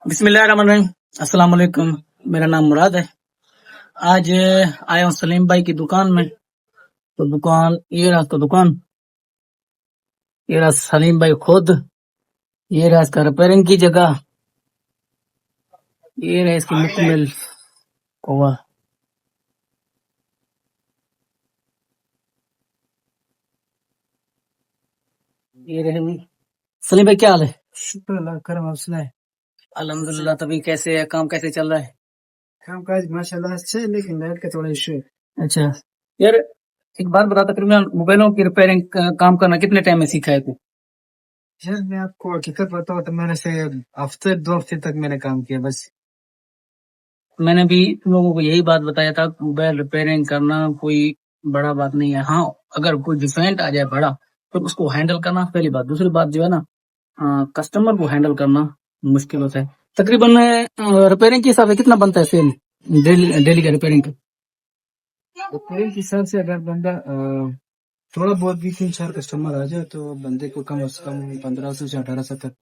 बिस्मिल्लाहिर्रहमानिर्रहीम। अस्सलाम वालेकुम। मेरा नाम मुराद है। आज आया हूँ सलीम भाई की दुकान में। तो दुकान ये रहा, तो दुकान ये रहा सलीम भाई खुद, ये रहा इसका रिपेयरिंग की जगह, ये रहा इसकी मुकम्मल कोवा। ये रहे सलीम भाई, क्या हाल है? शुक्र अल्लाह करम, आप सुनाए? अल्हम्दुलिल्लाह। तभी कैसे है, काम कैसे चल रहा है? काम काज माशाल्लाह अच्छे है, लेकिन नेट का थोड़ा इशू है। अच्छा यार, एक बात बता, तकरीबन मोबाइलों की रिपेयरिंग काम करना कितने टाइम में सीखा है तू? यार मैं आपको हकीकत बताऊं तो मैंने से हफ्ते 2 हफ्ते तक मैंने काम किया बस। मैंने भी तुम लोगों को यही बात बताया था, मोबाइल रिपेयरिंग करना कोई बड़ा बात नहीं है। हाँ, अगर कोई डिफेंट आ जाए बड़ा, तो उसको हैंडल करना पहली बात। दूसरी बात जो है ना, कस्टमर को हैंडल करना मुश्किल होता है। तकरीबन रिपेयरिंग के हिसाब से कितना बनता है सेल डेली डेली का रिपेयरिंग का? तो मेरे हिसाब से अगर बंदा थोड़ा बहुत भी 3-4 कस्टमर आ जाए तो बंदे को कम से कम 1500 से 1800 तक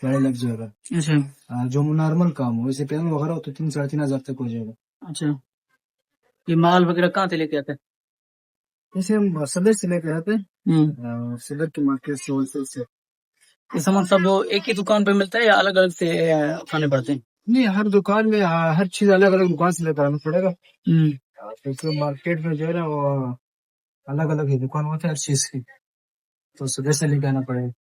भाड़ा लग जाएगा। अच्छा जो नॉर्मल काम हो, वैसे पेन वगैरह हो तो 3-3.5 हजार तक हो जाएगा। अच्छा, ये माल वगैरह कहाँ से लेके आते हैं? जैसे हम सदर से लेकर आते हैं, सदर के मार्केट से, होलसेल से। ये सामान सब वो एक ही दुकान पे मिलता है या अलग अलग से उठाने पड़ते हैं? नहीं, हर दुकान में हर चीज अलग अलग दुकान से लेकर आना पड़ेगा, क्योंकि मार्केट में जो है ना वो अलग अलग ही दुकान होता है हर चीज की, तो सुबह से लेके आना पड़ेगा।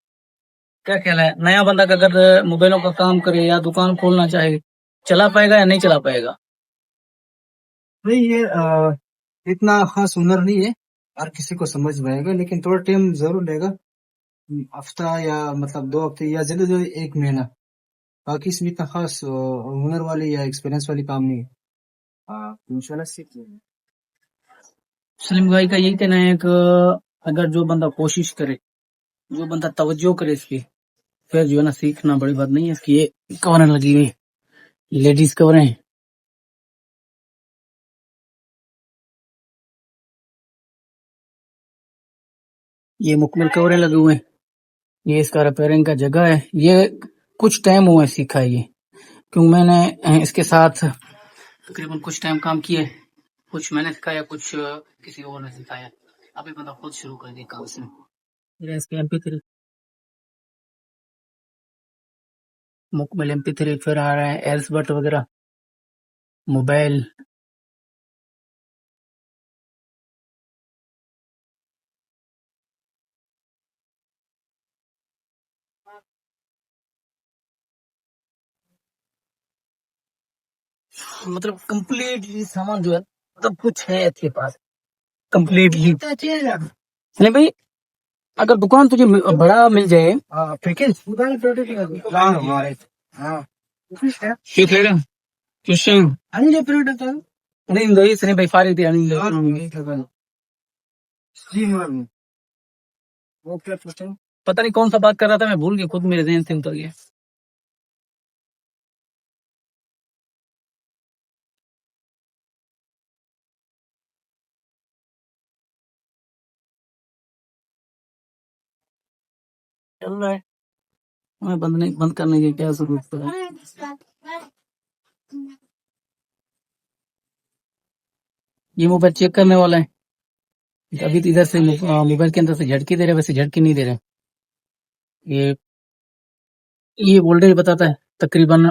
क्या ख्याल है, नया बंदा का अगर मोबाइलों का काम करे या दुकान खोलना चाहे, चला पाएगा या नहीं चला पाएगा? नहीं, ये इतना खास हुनर नहीं है, हर किसी को समझ में आएगा, लेकिन थोड़ा टाइम जरूर लेगा। हफ्ता या मतलब 2 हफ्ते या ज्यादा से ज्यादा 1 महीना। बाकी इसमें इतना खास हुनर वाली या एक्सपीरियंस वाली काम नहीं है। इंशाल्लाह सीख लेंगे। सलीम भाई का यही कहना है कि अगर जो बंदा कोशिश करे, जो बंदा तवज्जो करे इसकी, फिर जो है ना सीखना बड़ी बात नहीं है। इसकी ये कवर लगी हुई, लेडीज कवर है। ये मुकम्मल कवरें लगे हुए हैं। ये इसका रिपेयरिंग का जगह है। ये कुछ टाइम हुआ है सीखा है ये, क्योंकि मैंने इसके साथ तकरीबन कुछ टाइम काम किया है। कुछ मैंने सिखाया, कुछ किसी और ने सिखाया। अभी बंदा खुद शुरू कर दिया काम इसने। मेरा इसके MP3 मुकम्मल MP3, फिर आ रहा है एल्सबर्ट वगैरह, मोबाइल। मतलब कंप्लीटली सामान जो है, सब कुछ है इसके पास कंप्लीटली। नहीं भाई, अगर दुकान तुझे बड़ा मिल जाए, पैकेज हमारे ठीक है क्वेश्चन अन्य प्रोडक्ट नहीं दो इसने भाई फारी थी नहीं जी मैम, वो क्या पूछते हैं? पता नहीं कौन सा बात कर रहा था, मैं भूल गया, खुद मेरे ذहन से उतर गया। चल रहा है, हमें बंद करने की क्या जरूरत है? ये मोबाइल चेक करने वाला है। अभी तो इधर से मोबाइल के अंदर से झटके दे रहे, वैसे झटके नहीं दे रहे। ये ये वोल्टेज बताता है तकरीबन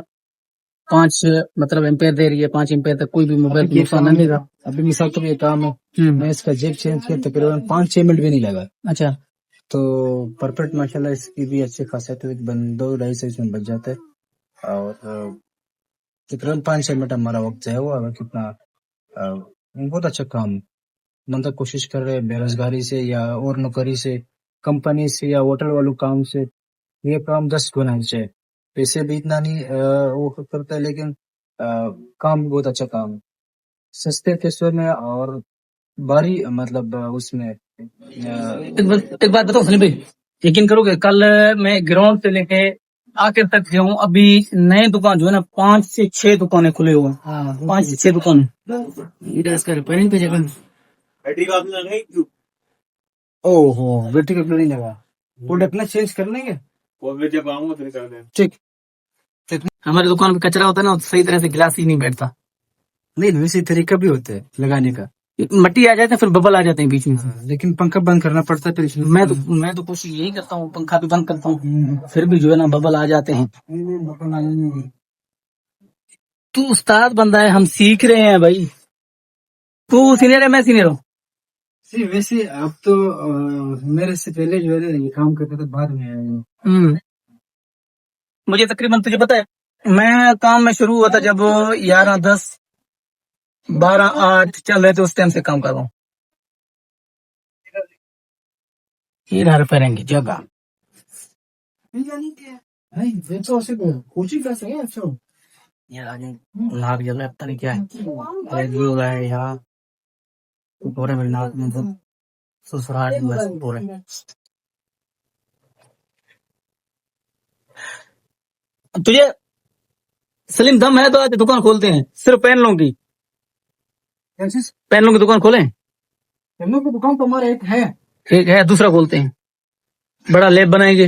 5 मतलब एम्पेयर दे रही है। 5 एम्पेयर तक कोई भी मोबाइल को नुकसान नहीं देगा। अभी मिसाल तो ये काम है, मैं इसका जेब चेंज किया तकरीबन 5-6 मिनट भी नहीं लगा। अच्छा, तो परफेक्ट माशाल्लाह इसकी भी अच्छी खासियत है, 2-2.5 से इसमें बच जाता है। और तकरीबन 5-6 मिनट हमारा वक्त जो है वो अगर कितना बहुत अच्छा काम है। बंदा कोशिश कर रहे हैं बेरोजगारी से या और नौकरी से, कंपनी से या होटल वालों काम से, ये काम 10 गुना चाहिए। पैसे भी इतना नहीं वो करता है, लेकिन काम भी बहुत अच्छा काम है, सस्ते पैसों में और भारी मतलब उसमें एक बात बताओ सलीम भाई, यकीन करोगे कल मैं ग्राउंड से लेके आखिर तक गया हूँ। अभी नए दुकान जो है ना, 5 से 6 दुकानें खुले हुए हैं। 5 से 6 दुकानें। इधर इसका रिपेयरिंग पे जगह। ओहो, बैटरी का क्यों नहीं लगा? प्रोडक्ट ना चेंज करने के, ठीक। हमारी दुकान पे कचरा होता है ना, सही तरह से गिलास ही नहीं बैठता, नहीं वैसे तरीका भी होता है लगाने का, मट्टी आ जाते हैं, फिर बबल आ जाते हैं बीच में से। लेकिन पंखा बंद करना पड़ता है फिर इसमें। मैं तो कोशिश यही करता हूँ, पंखा भी बंद करता हूँ, फिर भी जो है ना बबल आ जाते हैं। तू उस्ताद बंदा है, हम सीख रहे हैं भाई। तू सीनियर है, मैं सीनियर हूँ। वैसे आप तो मेरे से पहले जो है ये काम करते थे, बाद में आए हैं। मुझे तकरीबन, तुझे पता है, मैं काम में शुरू हुआ था जब 11, 10, 12, 8 चल रहे थे, उस टाइम से काम कर रहा हूँ। ये घर करेंगे जगह यार, आज नाक जल रहा है, पता नहीं क्या है, एलर्जी हो रहा है यहाँ, हो रहा है मेरे नाक में, सब ससुराल में बस हो रहा है। तुझे सलीम दम है तो आज दुकान खोलते हैं, सिर्फ पैनलों की, पैनलों की दुकान खोलें। पैनलों की दुकान तो हमारा एक है, दूसरा खोलते हैं, बड़ा लैब बनाएंगे।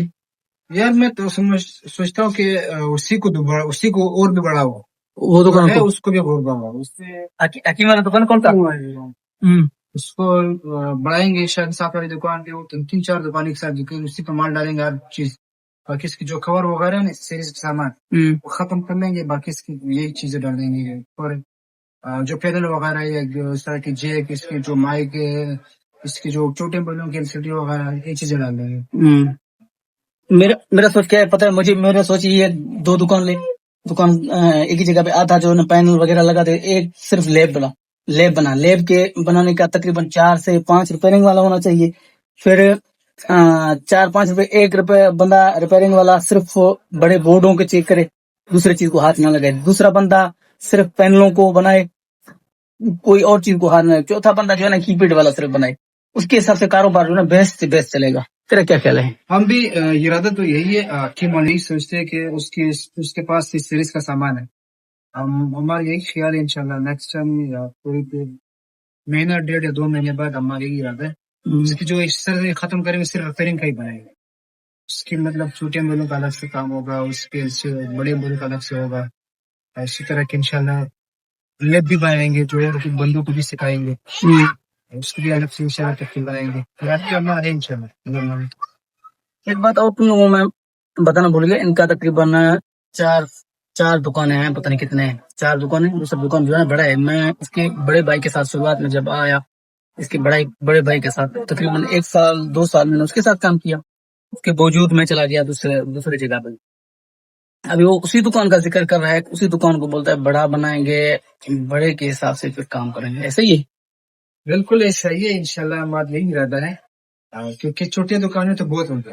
यार मैं तो सोचता हूँ कि उसी को और भी बढ़ाओ, वो दुकान को, उसको भी और बढ़ाओ, उससे हकीम वाला दुकान कौन सा? उसको बढ़ाएंगे। शायद साथ वाली दुकान पे वो 3-4 दुकान एक साथ, उसी पर माल डालेंगे हर चीज। बाकी इसकी जो कवर वगैरह है ना, सीरीज का सामान वो खत्म कर लेंगे, बाकी इसकी यही चीजें डाल देंगे। और जो पैनल वगैरह है, इस तरह की जेक, इसके जो माइक है, इसकी जो छोटे बड़ों की एलसीडी वगैरह, ये चीजें डाल देंगे। मेरा सोच क्या है पता है मुझे, मेरा सोच ये है, 2 दुकान एक ही जगह पे, आधा जो है पैनल वगैरह लगा दे, एक सिर्फ लैब के बनाने का तकरीबन 4 से 5 रिपेयरिंग वाला होना चाहिए। फिर 4-5 रुपए, 1 रुपए बंदा रिपेयरिंग वाला सिर्फ बड़े बोर्डों के चेक करे, दूसरे चीज को हाथ ना लगाए। दूसरा बंदा सिर्फ पैनलों को बनाए, कोई और चीज को हाथ ना लगाए। चौथा बंदा जो है ना कीपैड वाला सिर्फ बनाए। उसके हिसाब से कारोबार जो है ना बेस्ट से बेस्ट चलेगा। तेरा क्या ख्याल है? हम भी इरादा तो यही है कि हम यही सोचते हैं कि उसके पास इस सीरीज का सामान है। हमारा यही ख्याल है, इंशाल्लाह नेक्स्ट टाइम या कोई महीना 1.5 या 2 महीने बाद हमारा यही इरादा है, उसकी जो इस तरह से खत्म करेंगे, सिर्फ रिपेयरिंग का ही बनाएंगे। उसकी मतलब छोटे मोलों का अलग से काम होगा, उसके बड़े मोलों का अलग से होगा। इसी तरह के इंशाल्लाह लैब भी बनाएंगे, जो है बंदों को भी सिखाएंगे, उसको भी अलग से इंशाल्लाह तक बनाएंगे। हमारा है इंशाल्लाह। एक बात और तुम लोगों में बताना भूल गया, इनका तकरीबन 4 दुकानें हैं, पता नहीं कितने हैं, 4 दुकानें। दूसरा दुकान जो है बड़ा है। मैं इसके बड़े भाई के साथ शुरुआत में जब आया, इसके बड़े भाई के साथ तकरीबन 1 साल 2 साल मैंने उसके साथ काम किया। उसके बावजूद मैं चला गया दूसरे जगह पे। अभी वो उसी दुकान का जिक्र कर रहा है, उसी दुकान को बोलता है बड़ा बनाएंगे, बड़े के हिसाब से फिर काम करेंगे। ऐसा ही है? बिल्कुल ऐसा ही है, इंशाल्लाह हमारा यही इरादा है, क्योंकि छोटी दुकानें तो बहुत होंगी।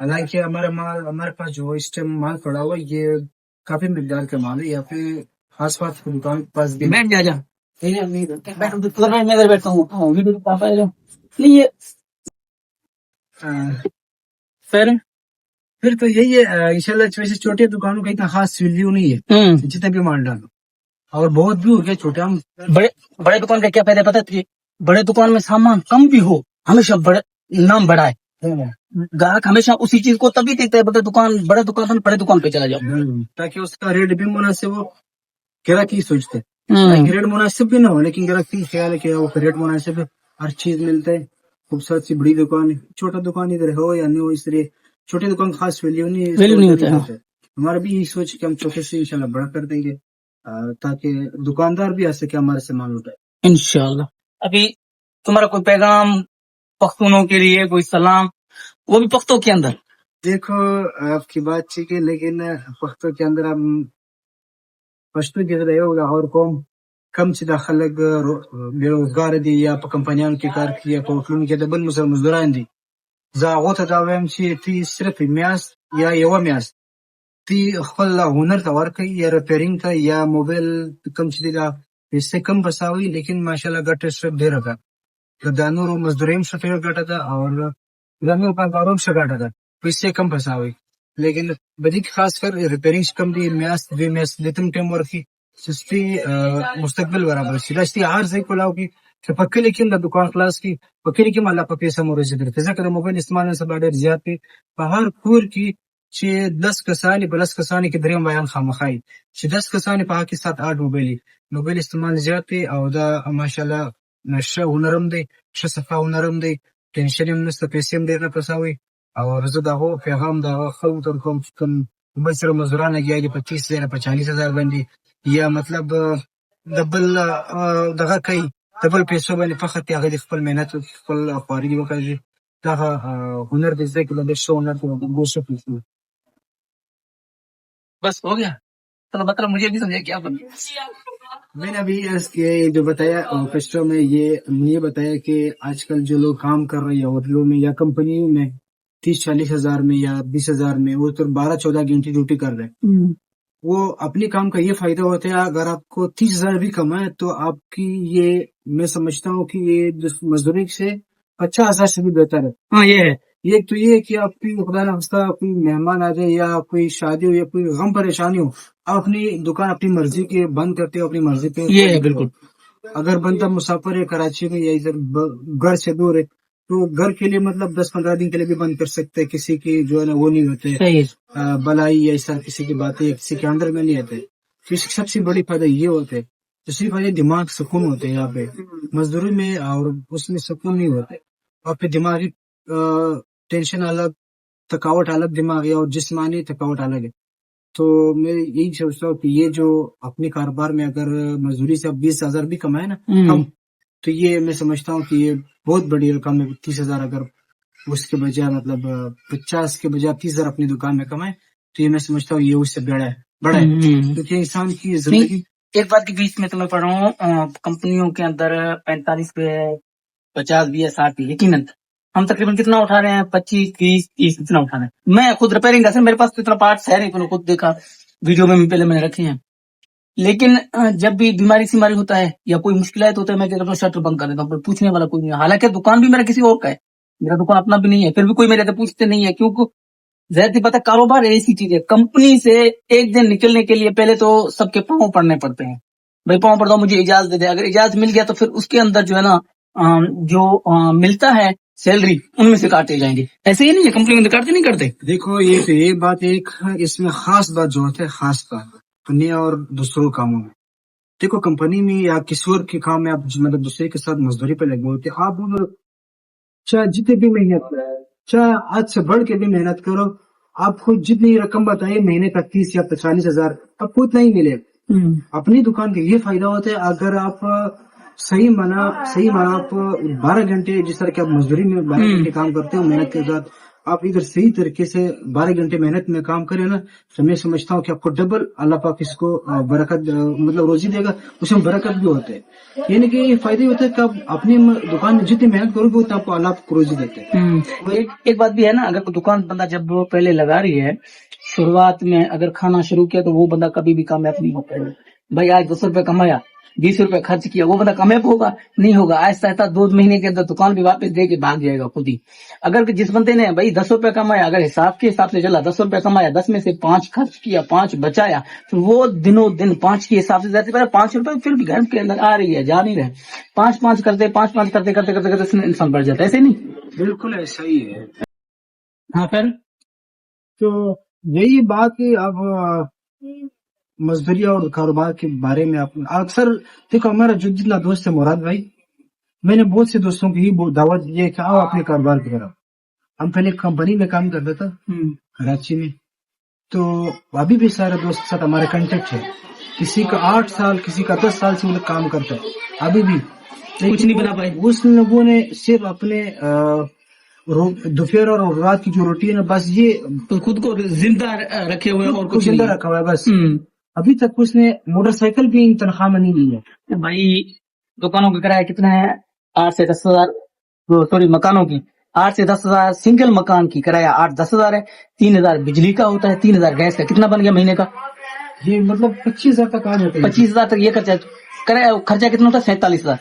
हालांकि हमारे पास जो इस टाइम माल पड़ा हुआ है, ये काफी मिकदार का माल है। यहाँ पे आस पास की दुकान के पास भी बैठ जा मैं इधर बैठता हूँ। नहीं ये फिर तो यही है इंशाल्लाह। वैसे छोटी दुकानों का इतना खास वैल्यू नहीं है, जितना भी माल डालो, और बहुत भी हो गया छोटा। बड़े दुकान का क्या फायदा पता है तुझे? बड़े दुकान में सामान कम भी हो, हमेशा बड़े नाम बड़ा है, ग्राहक हमेशा उसी चीज को तभी देखता है। बड़े दुकान पे चला जाओ, ताकि उसका रेट भी मुनासिब हो। ग्राहक की सोचते हैं रेट मुनासिब भी ना हो, लेकिन ग्राहक की ख्याल है कि वो रेट मुनासिब है, हर चीज मिलता है। खूबसूरत सी बड़ी दुकान है, छोटा दुकान इधर हो या नहीं हो, इसलिए छोटी दुकान खास वैल्यू नहीं होता है। हमारा भी यही सोच कि हम छोटे से इंशाल्लाह बड़ा कर देंगे, ताकि दुकानदार भी आ सके हमारे से माल उठाए इंशाल्लाह। अभी तुम्हारा कोई पैगाम पख्तूनों के लिए, कोई सलाम, वो भी पख्तों के अंदर? देखो आपकी बात ठीक है, लेकिन पख्तों के अंदर हम पश्तो के रहे होगा और कौम कम से खलक बेरोजगार दी या कंपनियों के कार की या कोटलून के दबल मजदूरान दी زاغوت دا ویم چې تی صرف میاس یا یو میاس تی خپل هنر ته ورکړي، یا ریپیرینګ ته یا موبایل کم چې دا پیسې کم بساوي، لیکن ماشاءالله ګټه سره ډیره ده. دا نورو مزدوریم څخه ډیره ګټه ده، او دا نور کاروباروم څخه ګټه ده، پیسې کم بساوي. لیکن بدی خاص کر ریپیرینګ کم دی، میاس دوی میاس لتم ټیم ورکی سستی مستقبل برابر شي. دا ستي هر ځای کولاو کی چې په کلی کې د دکان خلاص کی، په کلی کې مالا په پیسې مورځي درته، ځکه د موبایل استعمال سره ډېر زیات دی. په هر کور کې چې 10 کسانی په 10 کسانی کې دریم بیان خامخای چې 10 کسانی په کې 7-8 موبایل استعمال زیات دی او دا ماشاءالله نشه هنرم دی ښه صفا هنرم دی ټینشن هم نشته پیسې هم ډېر نه پساوي او زه دغه پیغام دغه خلکو ته کوم چې کوم موبایل سره مزدوران لګیا دي په 30,000 په 40,000 باندې یا مطلب د بل دغه کوي د بل پیسو باندې فقط هغه د خپل مهنت خپل خواري وکړي دغه هنر دې زده کړي د شو هنر دې شو پیسې بس ہو گیا. چلو مطلب مجھے بھی سمجھا کیا بن میں نے ابھی اس کے جو بتایا فیسٹو میں یہ بتایا کہ آج کل جو لوگ کام کر رہے ہیں ہوٹلوں میں یا کمپنیوں میں 30-40 ہزار میں یا 20,000 میں وہ تو 12-14 گھنٹے ڈیوٹی کر رہے ہیں وہ اپنے کام کا یہ فائدہ ہوتا ہے اگر آپ کو 30,000 بھی کمائے تو آپ کی یہ میں سمجھتا ہوں کہ یہ مزدوری سے 50,000 سے بھی بہتر ہے. ہاں یہ ہے ایک تو یہ کہ آپ کی خدا نخواستہ کوئی مہمان آ جائے یا کوئی شادی ہو یا کوئی غم پریشانی ہو آپ اپنی دکان اپنی مرضی کے بند کرتے ہو اپنی مرضی پہ یہ ہے بالکل. اگر بندہ مسافر ہے کراچی میں یا ادھر گھر سے دور ہے تو گھر کے لیے مطلب 10-15 دن کے لیے بھی بند کر سکتے ہیں کسی کی جو ہے نا وہ نہیں ہوتے صحیح. بلائی یا ایسا کسی کی باتیں یا کسی کے اندر میں نہیں آتے. سب سے بڑی فائدہ یہ ہوتا ہے دوسری فائدہ دماغ سکون ہوتے ہیں یہاں پہ مزدوری میں اور اس میں سکون نہیں ہوتے اور پھر دماغی ٹینشن الگ تھکاوٹ الگ دماغی اور جسمانی تھکاوٹ الگ ہے. تو میں یہی سوچتا ہوں کہ یہ جو اپنے کاروبار میں اگر مزدوری سے 20,000 بھی کمائے نا کم تو یہ میں سمجھتا ہوں کہ یہ بہت بڑی رقم ہے. 30,000 اگر اس کے بجائے مطلب 50 کے بجائے 30,000 اپنی دکان میں کمائے تو یہ میں سمجھتا ہوں یہ اس سے بڑا ہے کیونکہ انسان کی زندگی. ایک بات کے بیچ میں تو میں پڑھ رہا ہوں کمپنیوں کے اندر 45 پہ 50 بھی ہے 60 بھی یقیناً ہم تقریباً کتنا اٹھا رہے ہیں 25 30 30 اتنا اٹھا رہے ہیں. میں خود ریپیئرنگ کا میرے پاس تو اتنا پارٹس ہے نہیں خود دیکھا ویڈیو میں پہلے میں نے رکھے ہیں لیکن جب بھی بیماری ہوتا ہے یا کوئی مشکلات ہوتا ہے میں کیا کرتا ہوں شٹر بند کر دیتا ہوں پوچھنے والا کوئی نہیں. حالانکہ دکان بھی میرا کسی اور کا ہے میرا دکان اپنا بھی نہیں ہے پھر بھی کوئی میرے سے پوچھتے نہیں ہے کیونکہ ظاہر سی بات ہے کاروبار ایسی چیز ہے کمپنی سے ایک دن نکلنے کے لیے پہلے تو سب کے پاؤں پڑنے پڑتے ہیں بھائی پاؤں پڑتا ہوں مجھے اجازت دے دے. اگر اجازت مل گیا تو پھر اس کے اندر جو ہے نا جو ملتا ہے سیلری ان میں سے کاٹے جائیں گے. ایسے ہی نہیں ہے کمپنی میں کاٹتے نہیں کرتے. دیکھو یہ بات ایک اس میں خاص بات جو ہوتا ہے خاص بات اپنے اور دوسروں کاموں میں دیکھو کمپنی میں یا کسی اور کے کام میں آپ مطلب دوسرے کے ساتھ مزدوری پہ لگے ہوتے آپ چاہے جتنے بھی محنت کرو چاہے آج سے بڑھ کے بھی محنت کرو آپ کو جتنی رقم بتائیے مہینے کا 30 یا 40,000 آپ کو اتنا ہی ملے. اپنی دکان کا یہ فائدہ ہوتا ہے اگر آپ صحیح مانا آپ 12 گھنٹے جس طرح کہ آپ مزدوری میں 12 گھنٹے کام کرتے ہو محنت کے ساتھ آپ ادھر صحیح طریقے سے 12 گھنٹے محنت میں کام کریں نا تو میں سمجھتا ہوں کہ آپ کو ڈبل اللہ پاک اس کو برکت مطلب روزی دے گا اس میں برکت بھی ہوتے ہیں یعنی کہ یہ فائدہ ہوتا ہے کہ آپ اپنی دکان میں جتنی محنت کرو گے اتنا آپ کو اللہ کو روزی دیتے ہیں. ایک بات بھی ہے نا اگر دکان بندہ جب پہلے لگا رہی ہے شروعات میں اگر کھانا شروع کیا تو وہ بندہ کبھی بھی کامیاب نہیں ہوتا ہے. بھائی آج 200 روپے کمایا 20 روپے خرچ کیا وہ بندہ کامیاب ہوگا نہیں ہوگا. آہستہ آہستہ 2 مہینے کے اندر دکان بھی واپس دے کے بھاگ جائے گا خود ہی. اگر جس بندے نے بھائی 10 روپے کمایا اگر حساب کے حساب سے چلا 10 روپے کمایا 10 میں سے 5 خرچ کیا 5 بچایا تو وہ دنوں دن 5 کے حساب سے جاتے 5 روپے پھر بھی گھر کے اندر آ رہی ہے جا نہیں رہے 5 کرتے انسان بڑھ جاتا ہے. ایسے نہیں بالکل ایسا ہی ہے. ہاں پھر تو یہی بات کہ اب مزدوری اور کاروبار کے بارے میں اکثر دیکھو ہمارا جو جتنا دوست ہے مراد بھائی میں نے بہت سے دوستوں کی دعوت دی ہے کہ آؤ اپنے کاروبار کی طرف. ہم پہلے کمپنی میں کام کرتا تھا کراچی میں تو ابھی بھی سارے دوست کے ساتھ ہمارے کنٹیکٹ ہے کسی کا 8 سال کسی کا 10 سال سے وہ لوگ کام کرتا ہے ابھی بھی کچھ نہیں بنا پائے. اس لوگوں نے صرف اپنے دوپہر اور رات کی جو روٹی ہے نا بس یہ تو خود کو زندہ رکھے ہوئے اور کچھ زندہ رکھا ہوا ہے بس. ابھی تک اس نے موٹر سائیکل بھی تنخواہ میں نہیں لی ہے. بھائی دکانوں کا کرایہ کتنا ہے 8 سے 10,000 سوری مکانوں کی 8 سے 10,000 سنگل مکان کی کرایہ 8-10 ہزار ہے 3,000 بجلی کا ہوتا ہے 3,000 گیس کا کتنا بن گیا مہینے کا یہ مطلب 25,000 تک آ جاتا ہے 25,000 تک یہ خرچہ کتنا ہوتا ہے 47,000.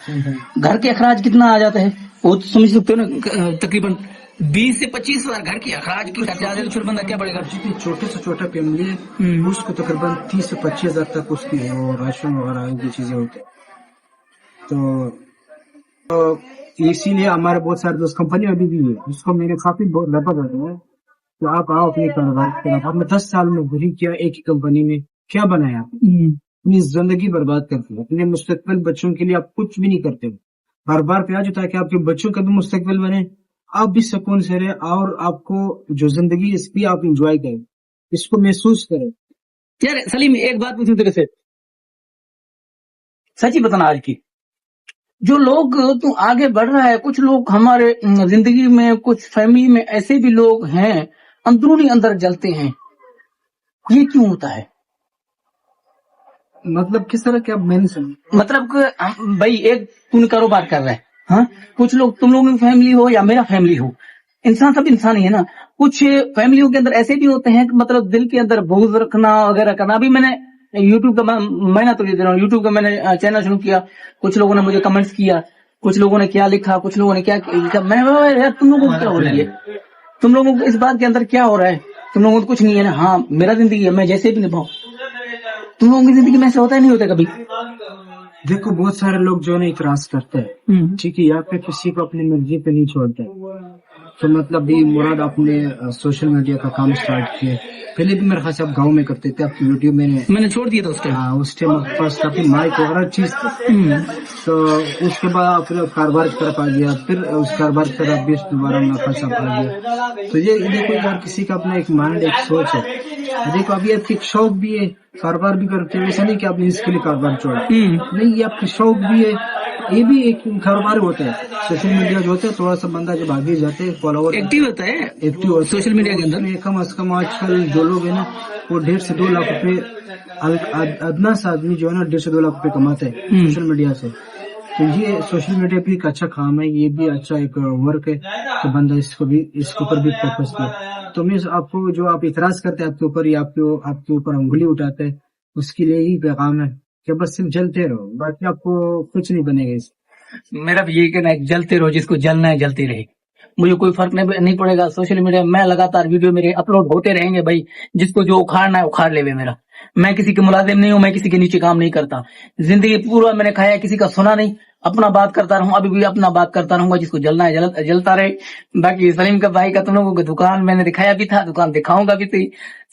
گھر کے اخراج کتنا آ جاتا ہے وہ سمجھ سکتے ہو نا تقریباً 20 سے 25,000 گھر کی اخراج کی خرچہ آ جائے تو پھر بندہ کیا پڑے گا. جتنی چھوٹے سے چھوٹا فیملی ہے اس کو تقریباً 30 سے 25,000 تک اس کی راشن وغیرہ یہ چیزیں ہوتے ہیں. تو اسی لیے ہمارے بہت سارے دوست کمپنی ابھی بھی ہے جس کو میں نے کافی بہت لپا کرتے ہیں تو آپ آؤ اپنے کاروبار کی طرف. آپ نے 10 سال میں گری کیا ایک ہی کمپنی میں, کیا بنایا آپ نے؟ اپنی زندگی برباد کرتے ہو, اپنے مستقبل بچوں کے لیے آپ کچھ بھی نہیں کرتے ہو. بار بار پیاج ہوتا ہے کہ آپ کے بچوں کا بھی مستقبل بنے, آپ بھی سکون سے رہے, اور آپ کو جو زندگی اس کی آپ انجوائے کریں, اس کو محسوس کریں. یار سلیم ایک بات پوچھوں تیرے سے, سچی بتانا, آج کی جو لوگ تو آگے بڑھ رہا ہے, کچھ لوگ ہمارے زندگی میں, کچھ فیملی میں ایسے بھی لوگ ہیں اندرونی اندر جلتے ہیں, یہ کیوں ہوتا ہے؟ مطلب کس طرح کہ اب میں نے سمجھا, مطلب کہ بھائی ایک تم کاروبار کر رہا ہے, ہاں کچھ لوگ, تم لوگوں کی فیملی ہو یا میرا فیملی ہو, انسان سب انسان ہی ہے نا. کچھ فیملیوں کے اندر ایسے بھی ہوتے ہیں کہ مطلب دل کے اندر بغض رکھنا وغیرہ کرنا. ابھی میں نے یوٹیوب کا, میں نہ تو یہ دے رہا ہوں, یوٹیوب کا میں نے چینل شروع کیا, کچھ لوگوں نے مجھے کمنٹس کیا, کچھ لوگوں نے کیا لکھا, کچھ لوگوں نے کیا لکھا. میں یار تم لوگوں کو کیا ہو رہی ہے, تم لوگوں کو اس بات کے اندر کیا ہو رہا ہے, تم لوگوں کو کچھ نہیں ہے نا. ہاں میرا زندگی ہے, میں جیسے بھی نبھاؤں, تم لوگوں کی زندگی میں ایسا ہوتا ہے نہیں ہوتا کبھی؟ دیکھو بہت سارے لوگ جو ہے نا اعتراض کرتے ہیں, ٹھیک ہے, یا پھر کسی کو اپنی مرضی پہ نہیں چھوڑتے. تو مطلب بھی مراد آپ نے سوشل میڈیا کا کام سٹارٹ کیا, پہلے بھی میرے خیال سے آپ گاؤں میں کرتے تھے, آپ کی ویڈیو میں نے چھوڑ دیا تھا اس ٹائم. اس ٹائم آپ کے پاس کافی مائک وغیرہ چیز تھی. تو اس کے بعد آپ کاروبار کی طرف آ گیا, پھر اس کاروبار کی طرف بھی دوبارہ منافع سب آ گیا. تو یہ دیکھو یار, کسی کا اپنا ایک مائنڈ, ایک سوچ ہے. دیکھو ابھی آپ کی ایک شوق بھی ہے, کاروبار بھی کرتے ہیں, ایسا نہیں کہ آپ نے اس کے لیے کاروبار چھوڑا, نہیں, یہ آپ کی شوق بھی ہے, یہ بھی ایک کاروبار ہوتا ہے. سوشل میڈیا جو ہوتا ہے, تھوڑا سا بندہ جب آگے جاتے ہیں, فالوور ایکٹیو ہوتا ہے, ایکٹیو ہوتا ہے سوشل میڈیا کے اندر. کم از کم آج کل جو لوگ ہیں نا, وہ 1.5 سے 2 لاکھ روپے, ادنا سا آدمی جو ہے نا 1.5 سے 2 لاکھ روپے کماتے ہیں سوشل میڈیا سے. تو یہ سوشل میڈیا بھی ایک اچھا کام ہے, یہ بھی اچھا ایک ورک ہے, تو بندہ اس کو بھی, اس کے اوپر بھی فوکس کیا. تو میں آپ کو, جو آپ اعتراض کرتے ہیں آپ کے اوپر, یا آپ کے اوپر انگلی اٹھاتے ہیں, اس کے لیے یہی پیغام ہے کہ بس صرف جلتے رہو, باقی آپ کو کچھ نہیں بنے گا. اس میرا بھی یہی کہنا ہے, جلتے رہو, جس کو جلنا ہے جلتے رہے, مجھے کوئی فرق نہیں پڑے گا. سوشل میڈیا میں لگاتار ویڈیو میرے اپلوڈ ہوتے رہیں گے بھائی, جس کو جو اکھاڑنا ہے اکھاڑ لے. میرا, میں کسی کے ملازم نہیں ہوں, میں کسی کے نیچے کام نہیں کرتا. زندگی پورا میں نے کھایا, کسی کا سنا نہیں, اپنا بات کرتا رہوں, ابھی بھی اپنا بات کرتا رہوں گا. جس کو جلنا ہے جلتا رہے. باقی سلیم کا بھائی کا تم لوگوں کو دکان میں نے دکھایا بھی تھا, دکان دکھاؤں گا بھی تھی.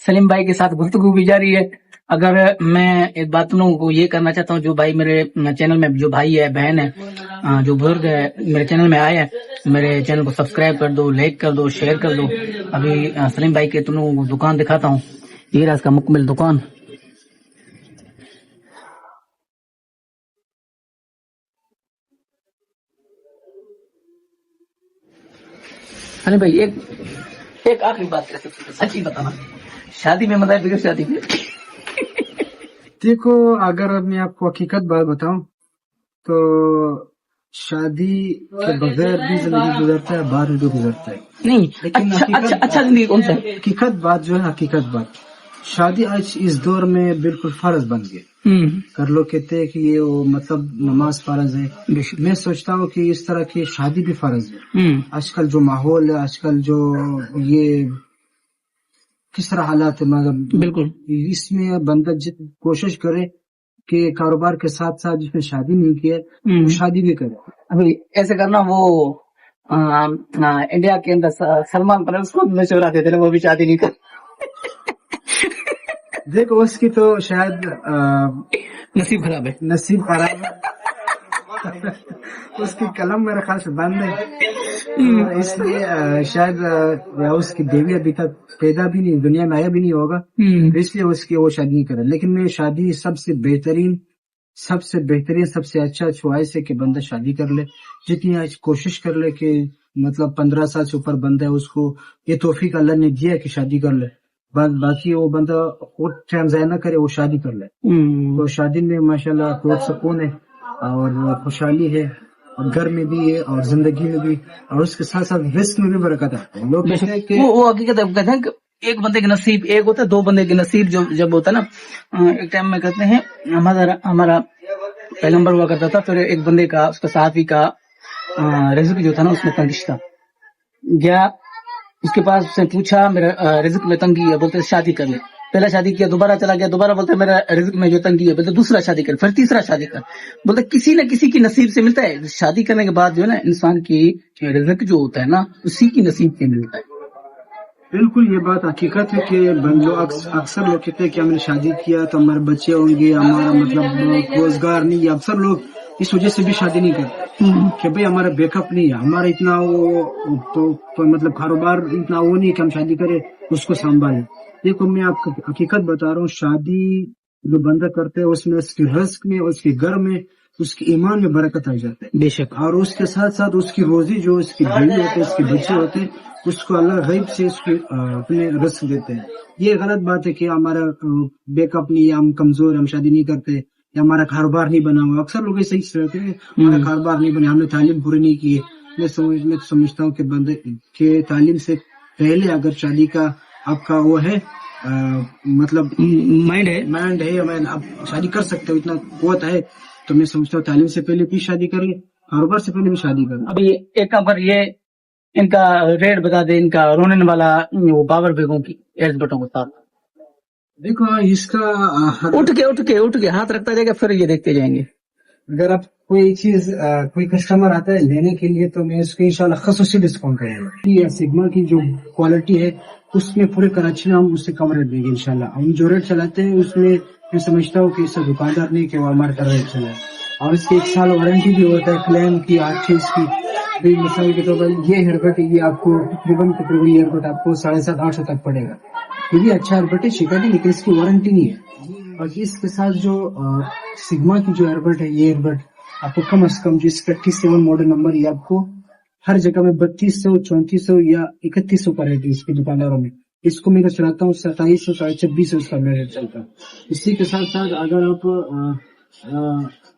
سلیم بھائی کے ساتھ گفتگو بھی جاری ہے. اگر میں ایک بات تم لوگوں کو یہ کرنا چاہتا ہوں, جو بھائی میرے چینل میں, جو بھائی ہے, بہن ہے, جو بزرگ ہے, میرے چینل میں آئے ہیں, میرے چینل کو سبسکرائب کر دو, لائک کر دو, شیئر کر دو. ابھی سلیم بھائی کے تم لوگوں کو دکان دکھاتا ہوں, یہ رہا اس کا مکمل دکان. ارے بھائی ایک آخری بات کر سکتے, سچی بتانا, شادی میں مزہ ہے بغیر شادی میں؟ دیکھو, اگر میں آپ کو حقیقت بات بتاؤں تو شادی کے بغیر بھی زندگی گزرتا ہے, بعد میں بھی گزرتا ہے. نہیں, لیکن اچھا زندگی کون سا ہے؟ حقیقت بات جو ہے, حقیقت بات, شادی آج اس دور میں بالکل فرض بن گیا. کر لو کہتے ہیں کہ یہ مطلب نماز فرض ہے, میں سوچتا ہوں کہ اس طرح کی شادی بھی فرض ہے. آج کل جو ماحول ہے, آج کل جو یہ کس طرح حالات ہے, مگر بالکل اس میں بندہ کوشش کرے کہ کاروبار کے ساتھ ساتھ جس نے شادی نہیں کی ہے, وہ شادی بھی کرے. ابھی ایسے کرنا, وہ انڈیا کے اندر سلمان پر اس کو مشورہ دیتے تھے, وہ بھی شادی نہیں کر. دیکھو اس کی تو شاید نصیب خراب ہے, نصیب خراب ہے. اس کی قلم میرے خیال سے بند ہے, اس لیے شاید اس کی بیوی ابھی تک پیدا بھی نہیں, دنیا میں آیا بھی نہیں ہوگا, اس لیے اس کی وہ شادی نہیں کرے. لیکن میں شادی سب سے بہترین, سب سے اچھا چوائس ہے کہ بندہ شادی کر لے. جتنی آج کوشش کر لے کہ مطلب 15 سال سے اوپر بندہ ہے, اس کو یہ توفیق اللہ نے دیا کہ شادی کر لے. باقی وہ بندہ اور ٹائم ضائع نہ کرے, وہ شادی کر لے. تو شادی میں ماشاءاللہ بہت سکون ہے اور خوشحالی ہے, اور گھر میں بھی ہے اور زندگی میں بھی, اور اس کے ساتھ ساتھ رزق میں بھی برکت ہے. لوگ کہتے ہیں کہ وہ حقیقت ہے, کہتے ہیں کہ ایک بندے کے نصیب ایک ہوتا ہے, 2 بندے کے نصیب جب ہوتا ہے نا, ایک ٹائم میں کہتے ہیں ہمارا پیغمبر ہوا کرتا تھا, پھر ایک بندے کا, اس کا صحابی کا رزق جو تھا نا, اس میں تنگی تھا گیا, اس کے پاس اس نے پوچھا میرا رزق میں تنگی ہے, بولتے شادی کر لے. پہلا شادی کیا, دوبارہ چلا گیا, دوبارہ بولتے میرا رزق میں جو تنگی ہے, بولتے دوسرا شادی کر, پھر تیسرا شادی کر. بولتے کسی نہ کسی کی نصیب سے ملتا ہے. شادی کرنے کے بعد جو ہے نا, انسان کی رزق جو ہوتا ہے نا, اسی کی نصیب سے ملتا ہے. बिल्कुल ये बात हकीकत है कि जो अक्सर लोग कहते हैं कि हमने शादी किया तो हमारे बच्चे होंगे, हमारा मतलब रोजगार नहीं है। अक्सर लोग इस वजह से भी शादी नहीं करते कि भाई हमारा बैकअप नहीं है, हमारा इतना तो मतलब कारोबार इतना वो नहीं कि हम शादी करें उसको संभालें। देखो मैं आपको हकीकत बता रहा हूँ, शादी जो बंदा करते हैं उसमें उसके रिस्क में, उसके घर में, उसके ईमान में बरकत आ जाता है बेशक। और उसके साथ साथ उसकी रोजी जो उसकी बीवी होते हैं, उसके बच्चे होते हैं, उसको अल्लाह गैब से उसके अपने रिस्क देते हैं। ये गलत बात है कि हमारा बैकअप नहीं है, हम कमजोर हैं, हम शादी नहीं करते या हमारा कारोबार नहीं बना हुआ। अक्सर लोग ऐसे ही सोचते हैं हमारा कारोबार नहीं बना, हमने तालीम पूरी नहीं की है। मैं समझता हूँ कि बंदे के तालीम से पहले अगर शादी का आपका वो है मतलब माइंड है। मैं आप शादी कर सकते हो, इतना कुव्वत है, तो मैं समझता हूँ तालीम से पहले भी शादी करिए, कारोबार से पहले भी शादी करें। अभी एक काम कर, ये इनका रेट बता दे, इनका रोनिन वाला वो बाबर बेगों की एज बटों के साथ। देखो इसका उठ के हाथ रखता जाएगा, फिर ये देखते जाएंगे। अगर आप कोई चीज कोई कस्टमर आता है लेने के लिए तो मैं उसको इंशाल्लाह खसूसी डिस्काउंट करूंगा। ये सिग्मा की जो क्वालिटी है उसमें पूरे कराची में हम उससे कम रेट देंगे इंशाल्लाह। हम जो रेट चलाते हैं उसमें मैं समझता हूँ कि इससे दुकानदार नहीं कि वो हमारे का रेट चला है, और इसके 1 साल वारंटी भी होता है, क्लेम की हर चीज की। भी मिसाल के तौर पर ये हेयरकट ये आपको तकरीबन ये हेयरकट आपको 750-800 तक पड़ेगा। ये भी अच्छा हेयरकट है, शिकायत है, लेकिन इसकी वारंटी नहीं है। और इसके साथ जो सिग्मा की जो एयरबड है, ये एयरबड आपको कम से कम जो 37 मॉडल नंबर, ये आपको हर जगह में 3200, 3400 या 3100 का रेट है इसकी दुकानदारों में। इसको मैं चलाता हूँ 2700, 2600 इसका रेट चलता है। इसी के साथ साथ अगर आप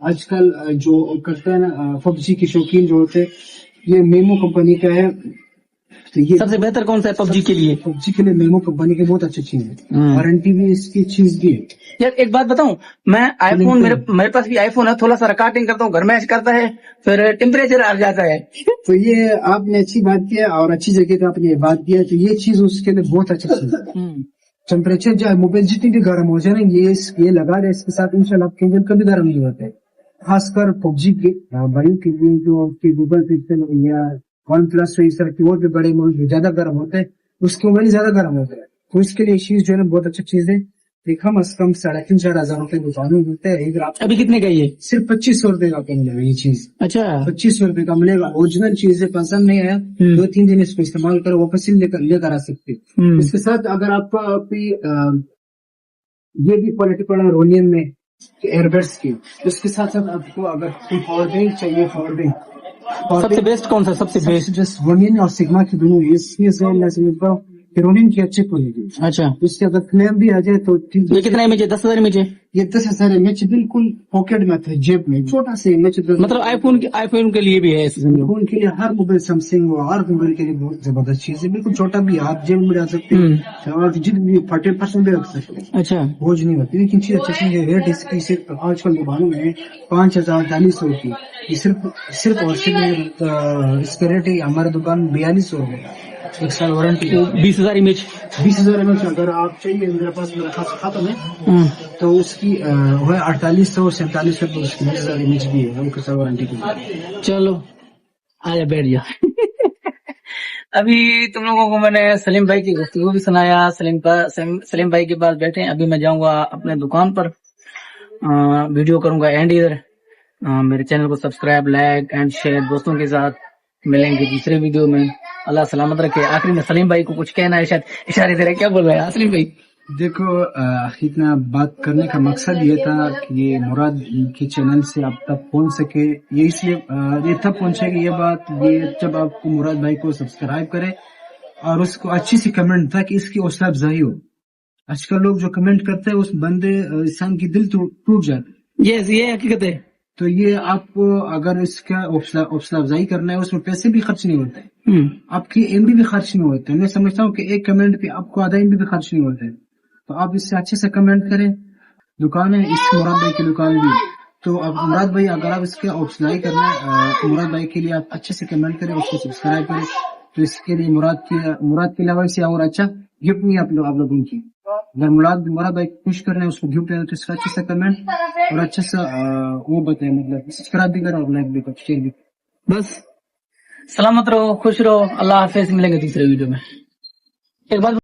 आजकल जो करते हैं ना पबजी के शौकीन जो होते हैं, ये मेमो कंपनी का है। तो ये सबसे बेहतर कौन सा है पबजी के लिए? पबजी के लिए मेमो कंपनी की बहुत अच्छी चीज है, वारंटी भी इसकी चीज भी है। यार एक बात बताऊं, मैं आईफोन मेरे पास भी आईफोन है, थोड़ा सा रिकॉर्डिंग करता हूँ, घर में करता है, फिर टेम्परेचर आ जाता है। तो ये आपने अच्छी बात किया और अच्छी जगह पे आपने बात किया, तो ये चीज उसके लिए बहुत अच्छी चीज है। टेम्परेचर जो है मोबाइल जितनी भी गर्म हो जाए ना, ये लगा दे इसके साथ इंशाल्लाह आपके इंजन कभी गर्म नहीं होते। खासकर पबजी के भाइयों के लिए जो गूगल पिक्सल या वन प्लस इस तरह की और भी बड़े मोबाइल ज्यादा गर्म होते हैं, उसके मोबाइल ज्यादा गर्म होते हैं, तो इसके लिए चीज जो है ना बहुत अच्छी चीज है। कम अज कम 3,500-4,000 रुपए दुकानों में मिलते हैं। इधर आप अभी कितने का ये? सिर्फ 2500 रुपए का मिलेगा ये चीज। अच्छा 2500 रुपए का मिलेगा। ओरिजिनल चीज है, पसंद नहीं आया 2-3 दिन इसको इस्तेमाल करो, वापस लेकर आ सकते हो। इसके साथ अगर आपको ये भी क्वालिटी पड़ा रोनियम में एयरबड्स की, इसके साथ साथ आपको अगर कोई पावर बैंक चाहिए, पावर बैंक सबसे बेस्ट कौन सा? सबसे बेस्ट जस्ट रोनियन और सिग्मा की दोनों रोनियन की अच्छी क्वालिटी। अच्छा इसके अगर क्लेम भी आ जाए तो ये कितना एमएच है? 10,000 एमएच है। ये 10,000 एमएच बिल्कुल पॉकेट में था, जेब में छोटा सा एमएच। मतलब आईफोन के लिए भी है? फोन के लिए हर मोबाइल सैमसंग और हर मोबाइल के लिए बहुत जबरदस्त चीज है, बिल्कुल छोटा भी आप जेब में डाल सकते हैं और जितनी 40% भी रख सकते हैं। अच्छा बोझ नहीं होती, लेकिन चीज अच्छी चीज है। रेट इसकी सिर्फ आजकल दुकानों में 5,000-4,500 की, ये सिर्फ और सिर्फ इसका रेट है हमारे दुकान 4,200 रुपए, 1 साल वारंटी। 20,000 इमेज 20,000 एमएच अगर आप चाहिए, मेरे पास मेरा खास खाता है तो उसकी वो है 4800-4700 रुपए उसकी 20,000 एमएच भी है, 1 साल वारंटी की। चलो आजा बैठ जा। अभी तुम लोगों को मैंने सलीम भाई की गुफ्तगू भी सुनाया। सलीम भाई के पास बैठे हैं। अभी मैं जाऊंगा अपने दुकान पर, वीडियो करूंगा एंड इधर। मेरे चैनल को सब्सक्राइब, लाइक एंड शेयर दोस्तों के साथ। मिलेंगे दूसरे वीडियो में। अल्लाह सलामत रखे। आखिरी में सलीम भाई को कुछ कहना है, शायद इशारे दे रहे, क्या बोल रहे हैं सलीम भाई? देखो इतना बात करने का मकसद ये था कि ये मुराद के चैनल से आप तक पहुंच सके। ये इसलिए ये तब पहुंचेगी ये बात, ये जब आपको मुराद भाई को सब्सक्राइब करे और उसको अच्छी सी कमेंट था कि इसकी हौसला अफजाई हो। आजकल लोग जो कमेंट करते हैं उस बंदे इंसान की दिल टूट जाते। ये हकीकत है। तो ये आपको अगर इसका हौसला अफजाई करना है, उसमें पैसे भी खर्च नहीं होते, आपकी एमबी भी खर्च नहीं होते। मैं समझता हूँ कि एक कमेंट पे आपको आधा एमबी भी खर्च नहीं होते। तो आप इससे अच्छे से कमेंट करें। दुकान है इस मुराद भाई की दुकान भी, तो अब मुराद भाई अगर आप इसके हौसलाई करना है मुराद भाई के लिए आप अच्छे से कमेंट करें, उसको सब्सक्राइब करें। तो इसके लिए मुराद के अलावा से और अच्छा गिफ्ट नहीं आप लोगों की। अगर मुराद भाई खुश कर रहे हैं उसको गिफ्ट है तो इसका अच्छे से कमेंट और अच्छे से वो बताए, मतलब सब्सक्राइब भी करो और लाइक भी करो, शेयर भी। बस सलामत रहो, खुश रहो, अल्लाह हाफिज। मिलेंगे दूसरे वीडियो में। एक बात